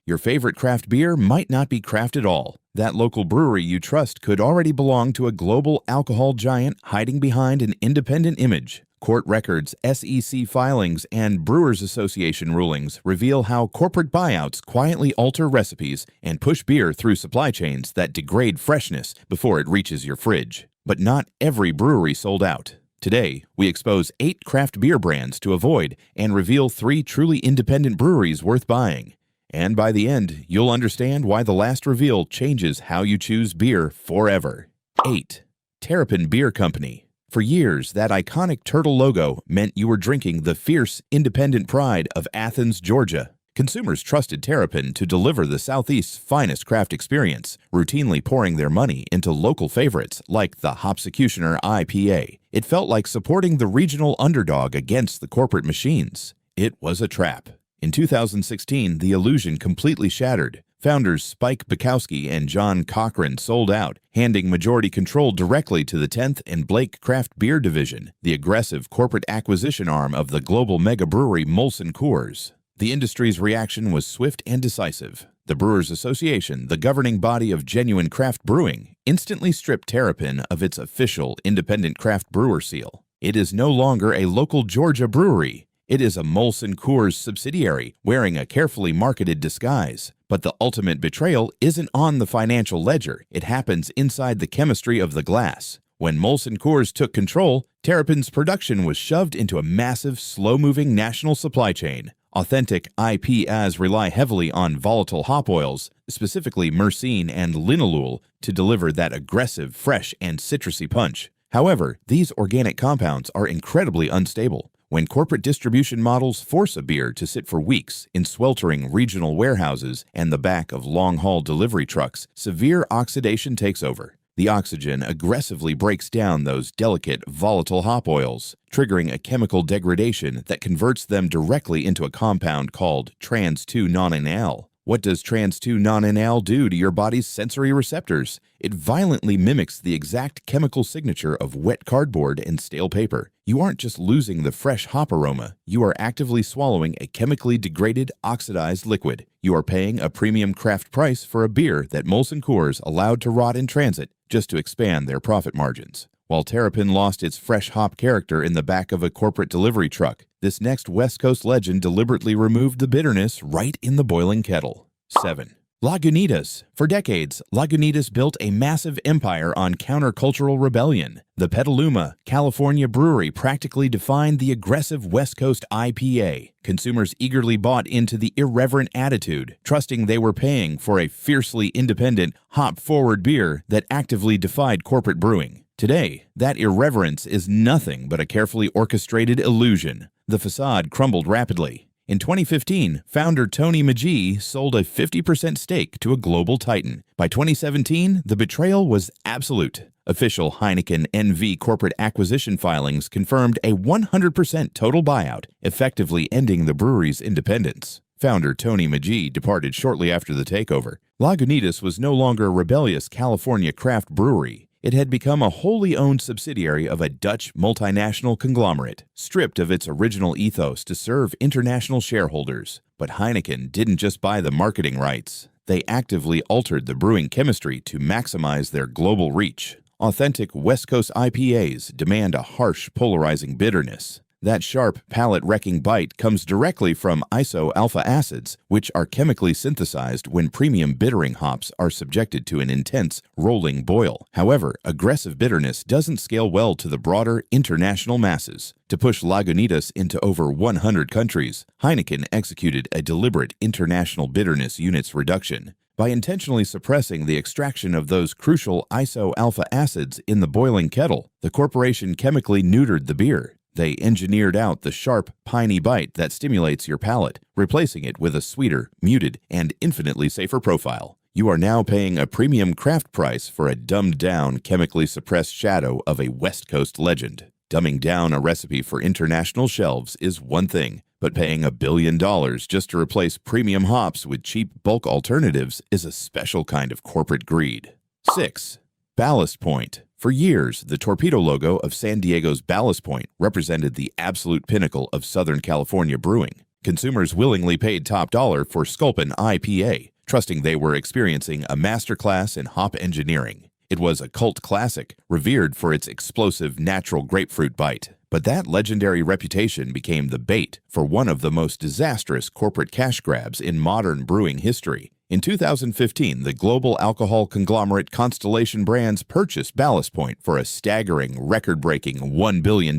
Your favorite craft beer might not be craft at all. That local brewery you trust could already belong to a global alcohol giant hiding behind an independent image. Court records, SEC filings, and Brewers Association rulings reveal how corporate buyouts quietly alter recipes and push beer through supply chains that degrade freshness before it reaches your fridge. But not every brewery sold out. Today, we expose 8 craft beer brands to avoid and reveal 3 truly independent breweries worth buying. And by the end, you'll understand why the last reveal changes how you choose beer forever. 8. Terrapin Beer Company. For years, that iconic turtle logo meant you were drinking the fierce, independent pride of Athens, Georgia. Consumers trusted Terrapin to deliver the Southeast's finest craft experience, routinely pouring their money into local favorites like the Hopsecutioner IPA. It felt like supporting the regional underdog against the corporate machines. It was a trap. In 2016, the illusion completely shattered. Founders Spike Bukowski and John Cochran sold out, handing majority control directly to the 10th and Blake Craft Beer Division, the aggressive corporate acquisition arm of the global mega brewery Molson Coors. The industry's reaction was swift and decisive. The Brewers Association, the governing body of genuine craft brewing, instantly stripped Terrapin of its official independent craft brewer seal. It is no longer a local Georgia brewery. It is a Molson Coors subsidiary wearing a carefully marketed disguise. But the ultimate betrayal isn't on the financial ledger. It happens inside the chemistry of the glass. When Molson Coors took control, Terrapin's production was shoved into a massive, slow-moving national supply chain. Authentic IPAs rely heavily on volatile hop oils, specifically myrcene and linalool, to deliver that aggressive, fresh, and citrusy punch. However, these organic compounds are incredibly unstable. When corporate distribution models force a beer to sit for weeks in sweltering regional warehouses and the back of long-haul delivery trucks, severe oxidation takes over. The oxygen aggressively breaks down those delicate, volatile hop oils, triggering a chemical degradation that converts them directly into a compound called trans-2-nonenal. What does trans-2-nonenal do to your body's sensory receptors? It violently mimics the exact chemical signature of wet cardboard and stale paper. You aren't just losing the fresh hop aroma, you are actively swallowing a chemically degraded, oxidized liquid. You are paying a premium craft price for a beer that Molson Coors allowed to rot in transit just to expand their profit margins. While Terrapin lost its fresh hop character in the back of a corporate delivery truck, this next West Coast legend deliberately removed the bitterness right in the boiling kettle. 7. Lagunitas. For decades, Lagunitas built a massive empire on countercultural rebellion. The Petaluma, California brewery practically defined the aggressive West Coast IPA. Consumers eagerly bought into the irreverent attitude, trusting they were paying for a fiercely independent, hop-forward beer that actively defied corporate brewing. Today, that irreverence is nothing but a carefully orchestrated illusion. The facade crumbled rapidly. In 2015, founder Tony Magee sold a 50% stake to a global titan. By 2017, the betrayal was absolute. Official Heineken NV corporate acquisition filings confirmed a 100% total buyout, effectively ending the brewery's independence. Founder Tony Magee departed shortly after the takeover. Lagunitas was no longer a rebellious California craft brewery. It had become a wholly owned subsidiary of a Dutch multinational conglomerate, stripped of its original ethos to serve international shareholders. But Heineken didn't just buy the marketing rights. They actively altered the brewing chemistry to maximize their global reach. Authentic West Coast IPAs demand a harsh, polarizing bitterness. That sharp, palate-wrecking bite comes directly from iso-alpha acids, which are chemically synthesized when premium bittering hops are subjected to an intense, rolling boil. However, aggressive bitterness doesn't scale well to the broader, international masses. To push Lagunitas into over 100 countries, Heineken executed a deliberate international bitterness units reduction. By intentionally suppressing the extraction of those crucial iso-alpha acids in the boiling kettle, the corporation chemically neutered the beer. They engineered out the sharp, piney bite that stimulates your palate, replacing it with a sweeter, muted, and infinitely safer profile. You are now paying a premium craft price for a dumbed-down, chemically suppressed shadow of a West Coast legend. Dumbing down a recipe for international shelves is one thing, but paying $1 billion just to replace premium hops with cheap bulk alternatives is a special kind of corporate greed. 6. Ballast Point. For years, the torpedo logo of San Diego's Ballast Point represented the absolute pinnacle of Southern California brewing. Consumers willingly paid top dollar for Sculpin IPA, trusting they were experiencing a masterclass in hop engineering. It was a cult classic, revered for its explosive natural grapefruit bite. But that legendary reputation became the bait for one of the most disastrous corporate cash grabs in modern brewing history. In 2015, the global alcohol conglomerate Constellation Brands purchased Ballast Point for a staggering, record-breaking $1 billion.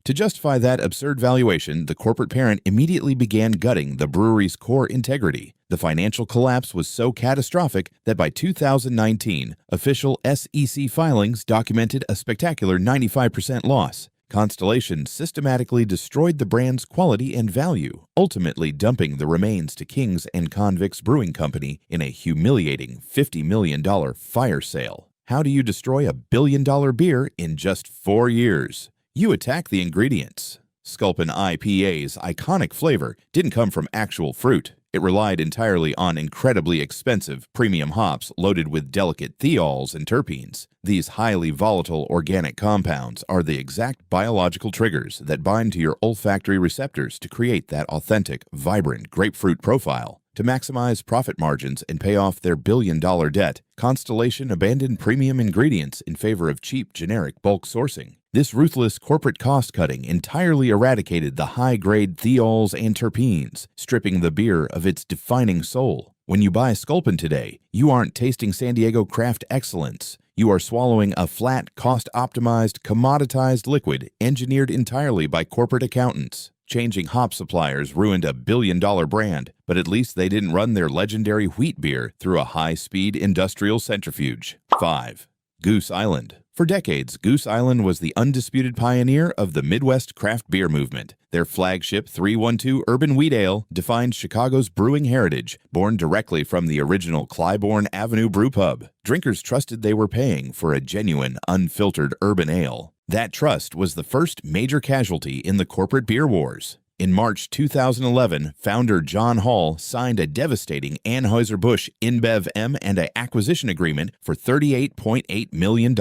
To justify that absurd valuation, the corporate parent immediately began gutting the brewery's core integrity. The financial collapse was so catastrophic that by 2019, official SEC filings documented a spectacular 95% loss. Constellation systematically destroyed the brand's quality and value, ultimately dumping the remains to Kings and Convicts Brewing Company in a humiliating $50 million fire sale. How do you destroy a billion-dollar beer in just 4 years? You attack the ingredients. Sculpin IPA's iconic flavor didn't come from actual fruit. It relied entirely on incredibly expensive premium hops loaded with delicate thiols and terpenes. These highly volatile organic compounds are the exact biological triggers that bind to your olfactory receptors to create that authentic, vibrant grapefruit profile. To maximize profit margins and pay off their billion-dollar debt, Constellation abandoned premium ingredients in favor of cheap, generic bulk sourcing. This ruthless corporate cost-cutting entirely eradicated the high-grade thiols and terpenes, stripping the beer of its defining soul. When you buy Sculpin today, you aren't tasting San Diego craft excellence. You are swallowing a flat, cost-optimized, commoditized liquid engineered entirely by corporate accountants. Changing hop suppliers ruined a billion-dollar brand, but at least they didn't run their legendary wheat beer through a high-speed industrial centrifuge. 5. Goose Island. For decades, Goose Island was the undisputed pioneer of the Midwest craft beer movement. Their flagship 312 Urban Wheat Ale defined Chicago's brewing heritage, born directly from the original Clybourne Avenue brew pub. Drinkers trusted they were paying for a genuine, unfiltered urban ale. That trust was the first major casualty in the corporate beer wars. In March 2011, founder John Hall signed a devastating Anheuser-Busch InBev M and A acquisition agreement for $38.8 million.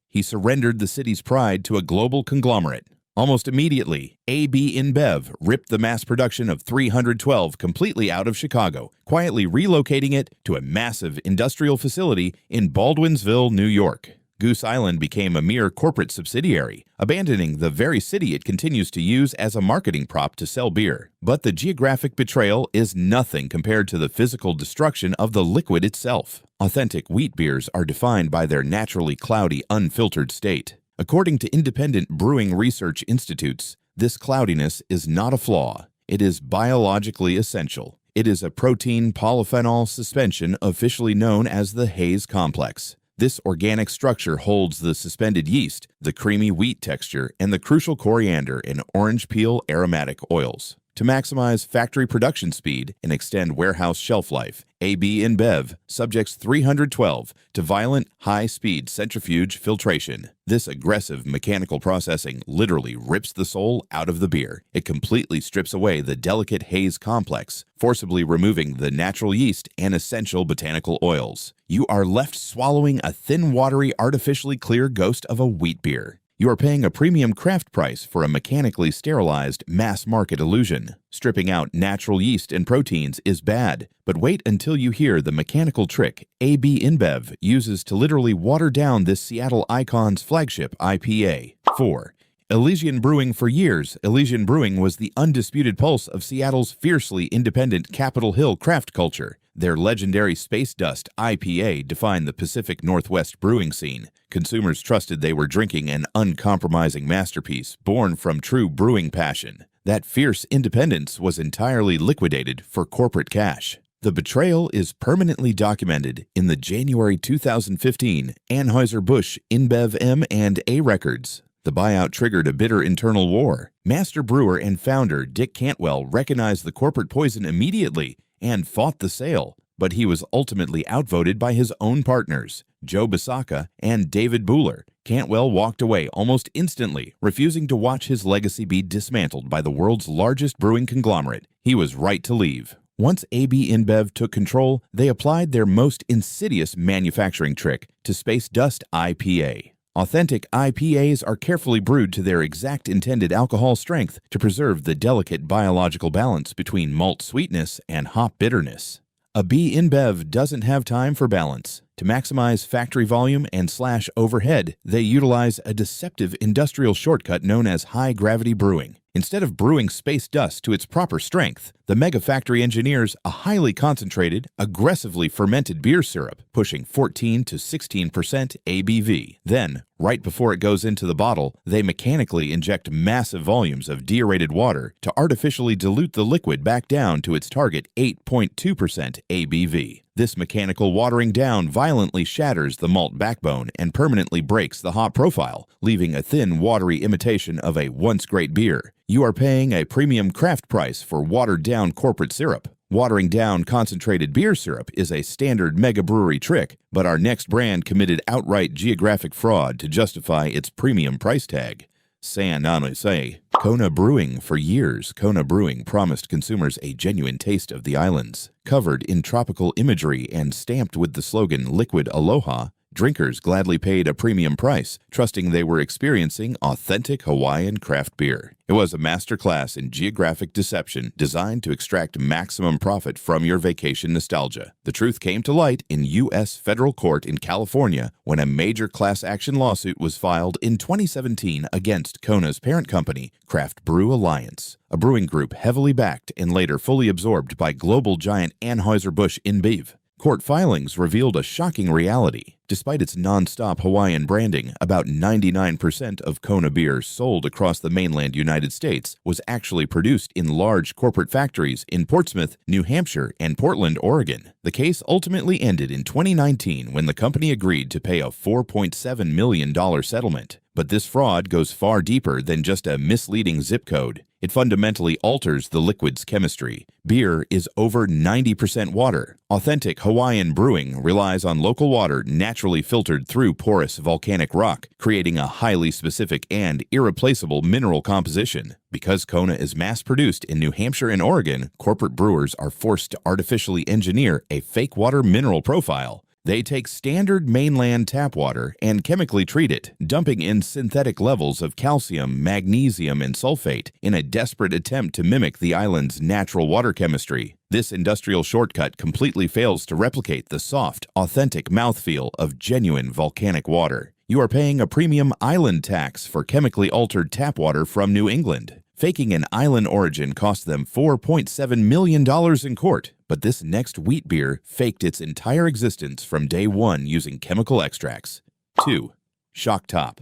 He surrendered the city's pride to a global conglomerate. Almost immediately, AB InBev ripped the mass production of 312 completely out of Chicago, quietly relocating it to a massive industrial facility in Baldwinsville, New York. Goose Island became a mere corporate subsidiary, abandoning the very city it continues to use as a marketing prop to sell beer. But the geographic betrayal is nothing compared to the physical destruction of the liquid itself. Authentic wheat beers are defined by their naturally cloudy, unfiltered state. According to independent brewing research institutes, this cloudiness is not a flaw. It is biologically essential. It is a protein polyphenol suspension officially known as the Haze complex. This organic structure holds the suspended yeast, the creamy wheat texture, and the crucial coriander and orange peel aromatic oils. To maximize factory production speed and extend warehouse shelf life, AB InBev subjects 312 to violent, high-speed centrifuge filtration. This aggressive mechanical processing literally rips the soul out of the beer. It completely strips away the delicate haze complex, forcibly removing the natural yeast and essential botanical oils. You are left swallowing a thin, watery, artificially clear ghost of a wheat beer. You are paying a premium craft price for a mechanically sterilized mass-market illusion. Stripping out natural yeast and proteins is bad, but wait until you hear the mechanical trick AB InBev uses to literally water down this Seattle icon's flagship IPA. 4. Elysian Brewing. For years, Elysian Brewing was the undisputed pulse of Seattle's fiercely independent Capitol Hill craft culture. Their legendary Space Dust IPA defined the Pacific Northwest brewing scene. Consumers trusted they were drinking an uncompromising masterpiece born from true brewing passion. That fierce independence was entirely liquidated for corporate cash. The betrayal is permanently documented in the January 2015 Anheuser-Busch InBev M and A records. The buyout triggered a bitter internal war. Master brewer and founder Dick Cantwell recognized the corporate poison immediately and fought the sale, but he was ultimately outvoted by his own partners, Joe Bisacca and David Buhler. Cantwell walked away almost instantly, refusing to watch his legacy be dismantled by the world's largest brewing conglomerate. He was right to leave. Once AB InBev took control, they applied their most insidious manufacturing trick to Space Dust IPA. Authentic IPAs are carefully brewed to their exact intended alcohol strength to preserve the delicate biological balance between malt sweetness and hop bitterness. A B InBev doesn't have time for balance. To maximize factory volume and slash overhead, they utilize a deceptive industrial shortcut known as high-gravity brewing. Instead of brewing space dust to its proper strength, the mega factory engineers a highly concentrated, aggressively fermented beer syrup, pushing 14 to 16% ABV. Then, right before it goes into the bottle, they mechanically inject massive volumes of deaerated water to artificially dilute the liquid back down to its target 8.2% ABV. This mechanical watering down violently shatters the malt backbone and permanently breaks the hop profile, leaving a thin, watery imitation of a once great beer. You are paying a premium craft price for watered-down corporate syrup. Watering down concentrated beer syrup is a standard mega brewery trick, but our next brand committed outright geographic fraud to justify its premium price tag. San Jose. Kona Brewing. For years, Kona Brewing promised consumers a genuine taste of the islands. Covered in tropical imagery and stamped with the slogan Liquid Aloha, drinkers gladly paid a premium price, trusting they were experiencing authentic Hawaiian craft beer. It was a masterclass in geographic deception designed to extract maximum profit from your vacation nostalgia. The truth came to light in U.S. federal court in California when a major class action lawsuit was filed in 2017 against Kona's parent company, Craft Brew Alliance, a brewing group heavily backed and later fully absorbed by global giant Anheuser-Busch InBev. Court filings revealed a shocking reality. Despite its non-stop Hawaiian branding, about 99% of Kona beer sold across the mainland United States was actually produced in large corporate factories in Portsmouth, New Hampshire, and Portland, Oregon. The case ultimately ended in 2019 when the company agreed to pay a $4.7 million settlement. But this fraud goes far deeper than just a misleading zip code. It fundamentally alters the liquid's chemistry. Beer is over 90% water. Authentic Hawaiian brewing relies on local water naturally filtered through porous volcanic rock, creating a highly specific and irreplaceable mineral composition. Because Kona is mass-produced in New Hampshire and Oregon, corporate brewers are forced to artificially engineer a fake water mineral profile. They take standard mainland tap water and chemically treat it, dumping in synthetic levels of calcium, magnesium, and sulfate in a desperate attempt to mimic the island's natural water chemistry. This industrial shortcut completely fails to replicate the soft, authentic mouthfeel of genuine volcanic water. You are paying a premium island tax for chemically altered tap water from New England. Faking an island origin cost them $4.7 million in court, but this next wheat beer faked its entire existence from day one using chemical extracts. 2. Shock Top.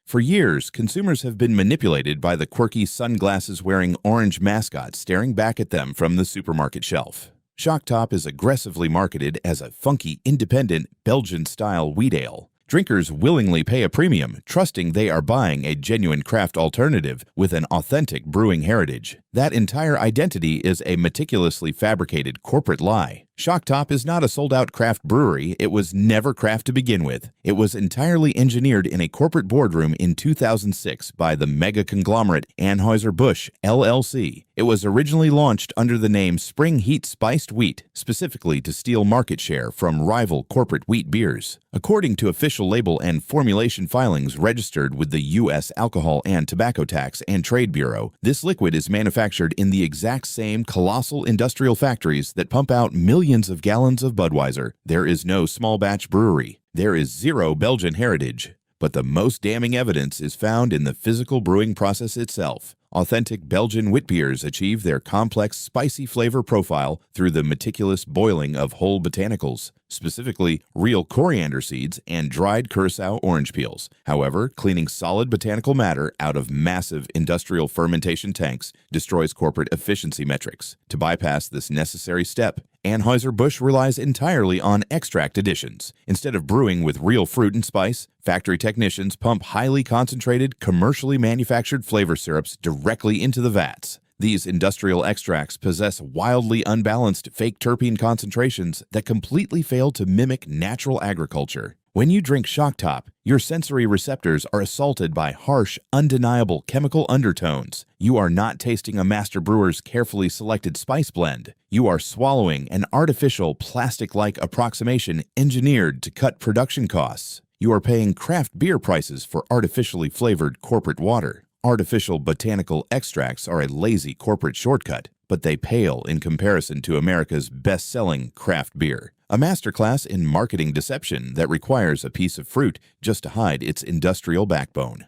For years, consumers have been manipulated by the quirky sunglasses-wearing orange mascot staring back at them from the supermarket shelf. Shock Top is aggressively marketed as a funky, independent, Belgian-style wheat ale. Drinkers willingly pay a premium, trusting they are buying a genuine craft alternative with an authentic brewing heritage. That entire identity is a meticulously fabricated corporate lie. Shock Top is not a sold-out craft brewery. It was never craft to begin with. It was entirely engineered in a corporate boardroom in 2006 by the mega conglomerate Anheuser-Busch LLC. It was originally launched under the name Spring Heat Spiced Wheat, specifically to steal market share from rival corporate wheat beers. According to official label and formulation filings registered with the U.S. Alcohol and Tobacco Tax and Trade Bureau, this liquid is manufactured in the exact same colossal industrial factories that pump out millions of gallons of Budweiser. There is no small batch brewery. There is zero Belgian heritage. But the most damning evidence is found in the physical brewing process itself. Authentic Belgian wit beers achieve their complex, spicy flavor profile through the meticulous boiling of whole botanicals, specifically real coriander seeds and dried curacao orange peels. However, cleaning solid botanical matter out of massive industrial fermentation tanks destroys corporate efficiency metrics. To bypass this necessary step, Anheuser-Busch relies entirely on extract additions. Instead of brewing with real fruit and spice, factory technicians pump highly concentrated, commercially manufactured flavor syrups directly into the vats. These industrial extracts possess wildly unbalanced fake terpene concentrations that completely fail to mimic natural agriculture. When you drink Shock Top, your sensory receptors are assaulted by harsh, undeniable chemical undertones. You are not tasting a master brewer's carefully selected spice blend. You are swallowing an artificial, plastic-like approximation engineered to cut production costs. You are paying craft beer prices for artificially flavored corporate water. Artificial botanical extracts are a lazy corporate shortcut, but they pale in comparison to America's best-selling craft beer. A masterclass in marketing deception that requires a piece of fruit just to hide its industrial backbone.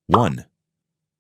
1.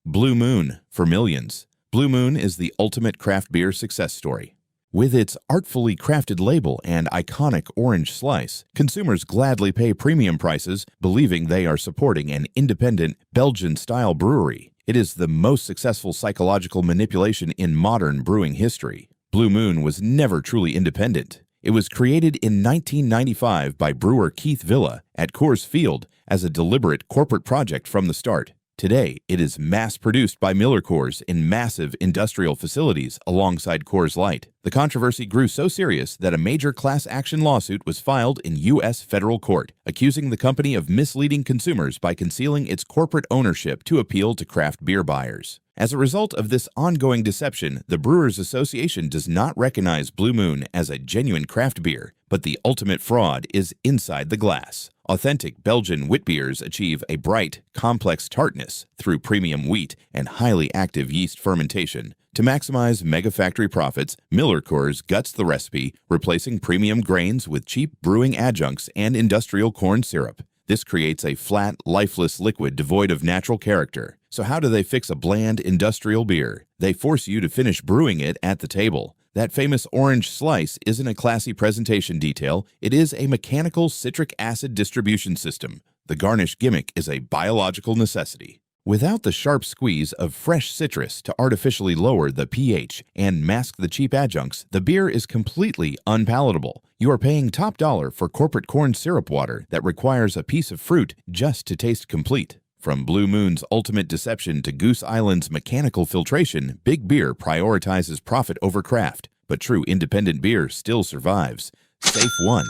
Blue Moon for millions. Blue Moon is the ultimate craft beer success story. With its artfully crafted label and iconic orange slice, consumers gladly pay premium prices, believing they are supporting an independent Belgian-style brewery. It is the most successful psychological manipulation in modern brewing history. Blue Moon was never truly independent. It was created in 1995 by brewer Keith Villa at Coors Field as a deliberate corporate project from the start. Today, it is mass-produced by Miller Coors in massive industrial facilities alongside Coors Light. The controversy grew so serious that a major class action lawsuit was filed in U.S. federal court, accusing the company of misleading consumers by concealing its corporate ownership to appeal to craft beer buyers. As a result of this ongoing deception, the Brewers Association does not recognize Blue Moon as a genuine craft beer, but the ultimate fraud is inside the glass. Authentic Belgian wit beers achieve a bright, complex tartness through premium wheat and highly active yeast fermentation. To maximize mega factory profits, Miller Coors guts the recipe, replacing premium grains with cheap brewing adjuncts and industrial corn syrup. This creates a flat, lifeless liquid devoid of natural character. So how do they fix a bland industrial beer? They force you to finish brewing it at the table. That famous orange slice isn't a classy presentation detail, it is a mechanical citric acid distribution system. The garnish gimmick is a biological necessity. Without the sharp squeeze of fresh citrus to artificially lower the pH and mask the cheap adjuncts, the beer is completely unpalatable. You are paying top dollar for corporate corn syrup water that requires a piece of fruit just to taste complete. From Blue Moon's ultimate deception to Goose Island's mechanical filtration, Big Beer prioritizes profit over craft, but true independent beer still survives. Safe 1.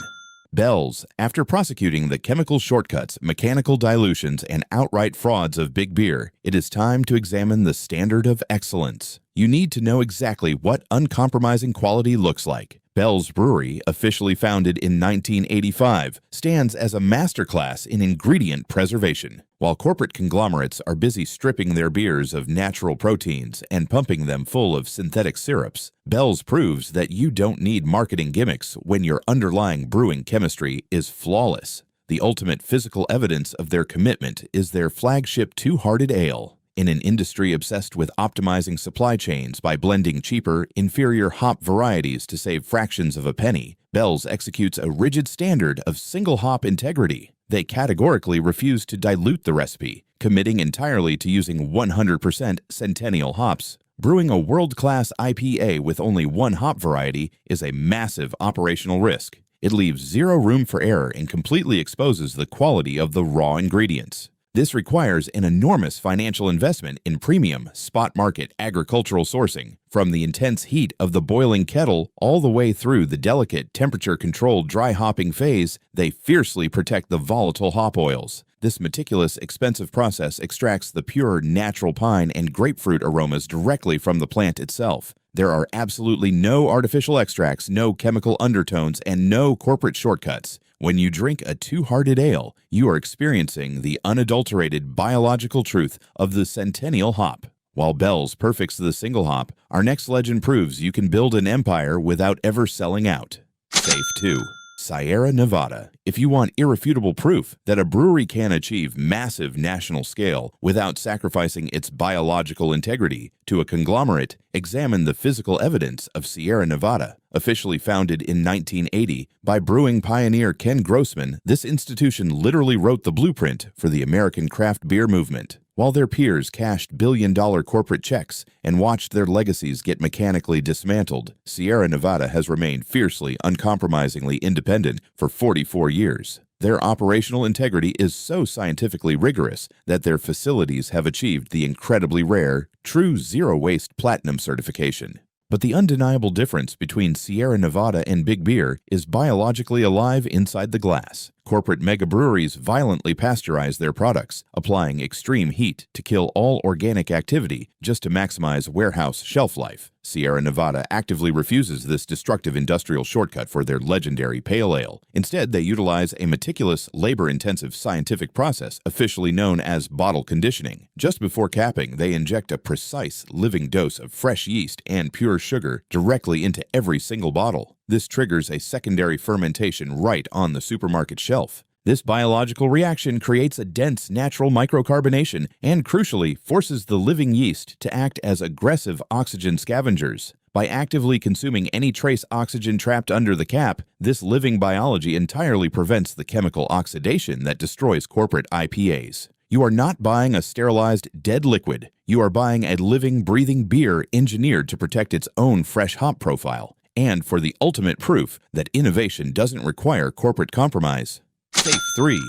Bell's. After prosecuting the chemical shortcuts, mechanical dilutions, and outright frauds of Big Beer, it is time to examine the standard of excellence. You need to know exactly what uncompromising quality looks like. Bell's Brewery, officially founded in 1985, stands as a masterclass in ingredient preservation. While corporate conglomerates are busy stripping their beers of natural proteins and pumping them full of synthetic syrups, Bell's proves that you don't need marketing gimmicks when your underlying brewing chemistry is flawless. The ultimate physical evidence of their commitment is their flagship Two-Hearted Ale. In an industry obsessed with optimizing supply chains by blending cheaper, inferior hop varieties to save fractions of a penny, Bell's executes a rigid standard of single hop integrity. They categorically refuse to dilute the recipe, committing entirely to using 100% Centennial hops. Brewing a world-class IPA with only one hop variety is a massive operational risk. It leaves zero room for error and completely exposes the quality of the raw ingredients. This requires an enormous financial investment in premium, spot market agricultural sourcing, from the intense heat of the boiling kettle all the way through the delicate temperature-controlled dry hopping phase. They fiercely protect the volatile hop oils. This meticulous, expensive process extracts the pure, natural pine and grapefruit aromas directly from the plant itself. There are absolutely no artificial extracts, no chemical undertones, and no corporate shortcuts. When you drink a Two-Hearted Ale, you are experiencing the unadulterated biological truth of the Centennial hop. While Bell's perfects the single hop, our next legend proves you can build an empire without ever selling out. Safe 2. Sierra Nevada. If you want irrefutable proof that a brewery can achieve massive national scale without sacrificing its biological integrity to a conglomerate, examine the physical evidence of Sierra Nevada. Officially founded in 1980 by brewing pioneer Ken Grossman, this institution literally wrote the blueprint for the American craft beer movement. While their peers cashed billion-dollar corporate checks and watched their legacies get mechanically dismantled, Sierra Nevada has remained fiercely, uncompromisingly independent for 44 years. Their operational integrity is so scientifically rigorous that their facilities have achieved the incredibly rare, true zero-waste platinum certification. But the undeniable difference between Sierra Nevada and Big Beer is biologically alive inside the glass. corporate mega breweries violently pasteurize their products, applying extreme heat to kill all organic activity just to maximize warehouse shelf life. Sierra Nevada actively refuses this destructive industrial shortcut for their legendary pale ale. Instead, they utilize a meticulous, labor-intensive scientific process officially known as bottle conditioning. Just before capping, they inject a precise, living dose of fresh yeast and pure sugar directly into every single bottle. This triggers a secondary fermentation right on the supermarket shelf. This biological reaction creates a dense natural microcarbonation and, crucially, forces the living yeast to act as aggressive oxygen scavengers. By actively consuming any trace oxygen trapped under the cap, this living biology entirely prevents the chemical oxidation that destroys corporate IPAs. You are not buying a sterilized, dead liquid. You are buying a living, breathing beer engineered to protect its own fresh hop profile, and for the ultimate proof that innovation doesn't require corporate compromise. Safe 3.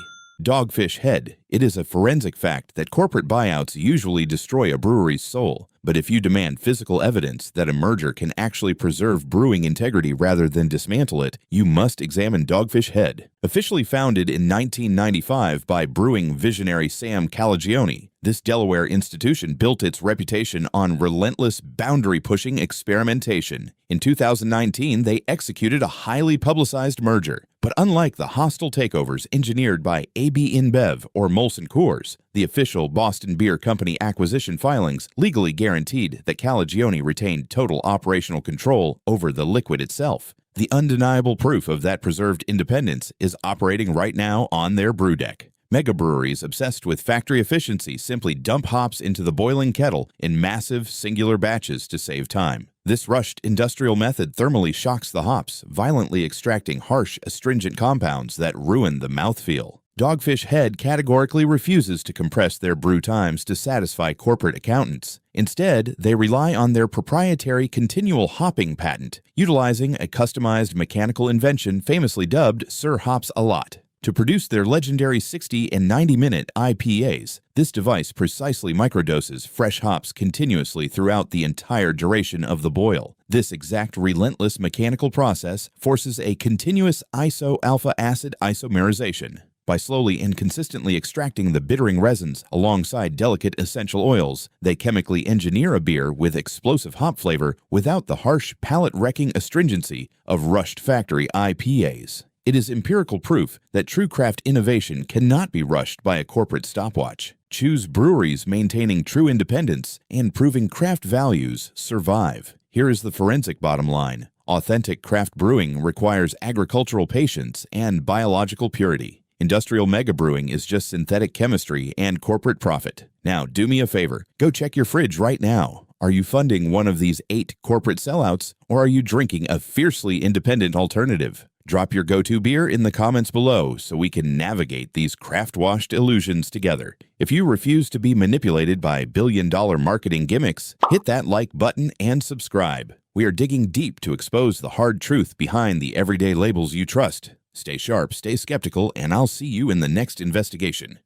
Dogfish Head. It is a forensic fact that corporate buyouts usually destroy a brewery's soul. But if you demand physical evidence that a merger can actually preserve brewing integrity rather than dismantle it, you must examine Dogfish Head. Officially founded in 1995 by brewing visionary Sam Calagione, this Delaware institution built its reputation on relentless, boundary-pushing experimentation. In 2019, they executed a highly publicized merger. But unlike the hostile takeovers engineered by AB InBev or Molson Coors, the official Boston Beer Company acquisition filings legally guaranteed that Calagione retained total operational control over the liquid itself. The undeniable proof of that preserved independence is operating right now on their brew deck. Mega breweries obsessed with factory efficiency simply dump hops into the boiling kettle in massive, singular batches to save time. This rushed industrial method thermally shocks the hops, violently extracting harsh, astringent compounds that ruin the mouthfeel. Dogfish Head categorically refuses to compress their brew times to satisfy corporate accountants. Instead, they rely on their proprietary continual hopping patent, utilizing a customized mechanical invention famously dubbed Sir Hops a Lot. To produce their legendary 60 and 90-minute IPAs, this device precisely microdoses fresh hops continuously throughout the entire duration of the boil. This exact relentless mechanical process forces a continuous iso-alpha acid isomerization. By slowly and consistently extracting the bittering resins alongside delicate essential oils, they chemically engineer a beer with explosive hop flavor without the harsh, palate-wrecking astringency of rushed factory IPAs. It is empirical proof that true craft innovation cannot be rushed by a corporate stopwatch. Choose breweries maintaining true independence and proving craft values survive. Here is the forensic bottom line. Authentic craft brewing requires agricultural patience and biological purity. Industrial mega brewing is just synthetic chemistry and corporate profit. Now, do me a favor. Go check your fridge right now. Are you funding one of these 8 corporate sellouts, or are you drinking a fiercely independent alternative? Drop your go-to beer in the comments below so we can navigate these craft-washed illusions together. If you refuse to be manipulated by billion-dollar marketing gimmicks, hit that like button and subscribe. We are digging deep to expose the hard truth behind the everyday labels you trust. Stay sharp, stay skeptical, and I'll see you in the next investigation.